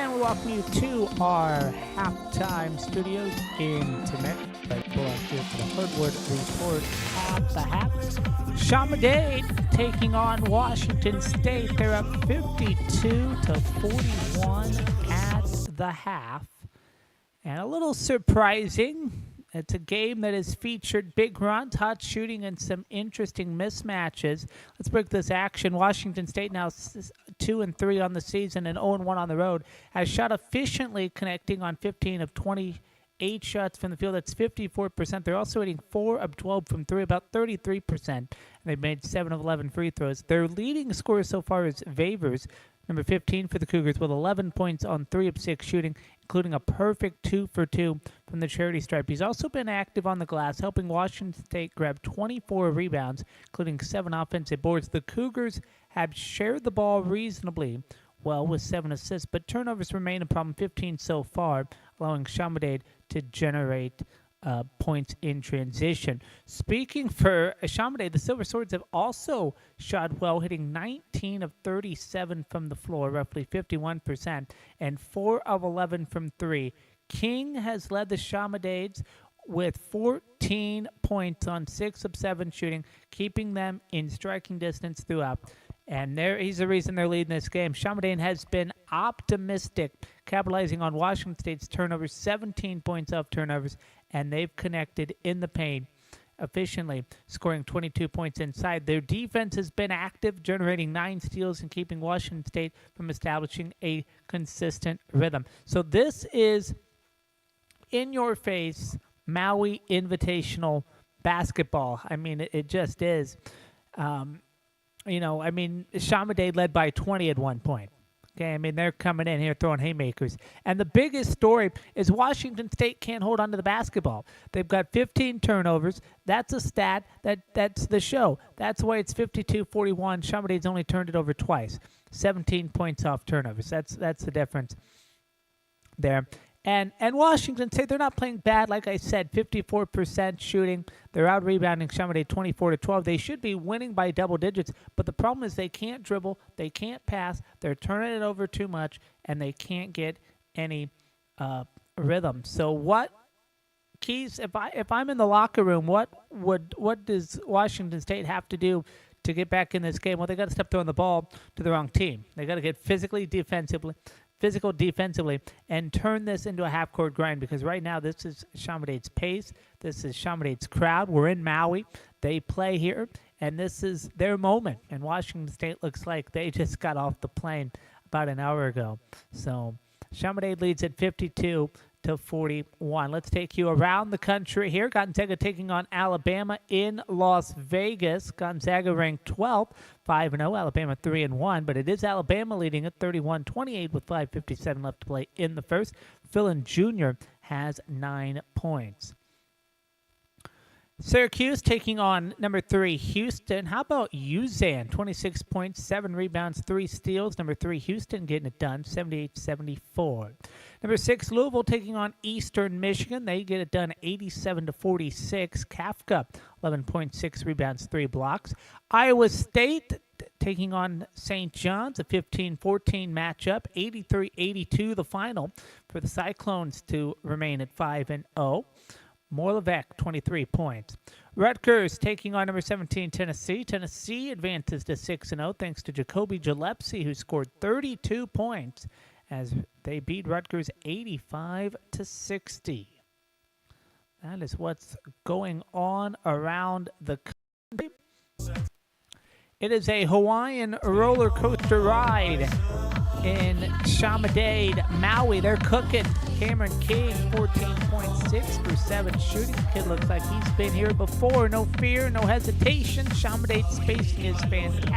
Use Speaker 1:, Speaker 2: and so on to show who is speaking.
Speaker 1: And we welcome you to our halftime studios in Temecula. Ryder Bullock here for the Hardwood Report at the half. Chaminade taking on Washington State. They're up 52-41 at the half. And a little surprising, it's a game that has featured big runs, hot shooting, and some interesting mismatches. Let's break this action. Washington State now 2-3 on the season and 0-1 on the road. Has shot efficiently, connecting on 15 of 28 shots from the field. That's 54%. They're also hitting 4 of 12 from 3, about 33%. And they've made 7 of 11 free throws. Their leading scorer so far is Favors, number 15 for the Cougars, with 11 points on 3 of 6 shooting, including a perfect 2 for 2 from the charity stripe. He's also been active on the glass, helping Washington State grab 24 rebounds, including 7 offensive boards. The Cougars have shared the ball reasonably well with 7 assists, but turnovers remain a problem, 15 so far, allowing Chaminade to generate points in transition. Speaking for Chaminade, the Silver Swords have also shot well, hitting 19 of 37 from the floor, roughly 51%, and 4 of 11 from 3. King has led the Chaminades with 14 points on 6 of 7 shooting, keeping them in striking distance throughout. And he's the reason they're leading this game. Chaminade has been optimistic, capitalizing on Washington State's turnovers, 17 points off turnovers, and they've connected in the paint efficiently, scoring 22 points inside. Their defense has been active, generating 9 steals and keeping Washington State from establishing a consistent rhythm. So this is in-your-face Maui Invitational basketball. I mean, it just is. Chaminade led by 20 at one point. Okay, I mean, they're coming in here throwing haymakers. And the biggest story is Washington State can't hold on to the basketball. They've got 15 turnovers. That's a stat. That's the show. That's why it's 52-41. Chaminade's only turned it over twice. 17 points off turnovers. That's the difference there. And Washington State, they're not playing bad. Like I said, 54% shooting. They're out-rebounding Chaminade 24-12. They should be winning by double digits, but the problem is they can't dribble, they can't pass, they're turning it over too much, and they can't get any rhythm. So what keys, if I'm in the locker room, what does Washington State have to do to get back in this game? Well, they got to stop throwing the ball to the wrong team. They got to get physical defensively, and turn this into a half-court grind, because right now this is Chaminade's pace. This is Chaminade's crowd. We're in Maui. They play here, and this is their moment. And Washington State looks like they just got off the plane about an hour ago. So Chaminade leads at 52-41. Let's take you around the country here. Gonzaga taking on Alabama in Las Vegas. Gonzaga ranked 12th, 5-0. Alabama 3-1, but it is Alabama leading at 31-28 with 5:57 left to play in the first. Philin Jr. has 9 points. Syracuse taking on number 3 Houston. How about UZAN? 26 points, 7 rebounds, 3 steals. Number 3 Houston getting it done, 78-74. Number 6 Louisville taking on Eastern Michigan. They get it done, 87-46. Kafka, 11.6 rebounds, 3 blocks. Iowa State taking on St. John's, a 15-14 matchup, 83-82 the final for the Cyclones to remain at 5-0. Moravec, 23 points. Rutgers taking on number 17, Tennessee. Tennessee advances to 6-0 thanks to Jacoby Gillespie, who scored 32 points as they beat Rutgers 85-60. That is what's going on around the country. It is a Hawaiian roller coaster ride in Chaminade, Maui. They're cooking. Cameron King, 14.6 for 7 shooting. Kid looks like he's been here before. No fear, no hesitation. Chaminade's spacing is fantastic.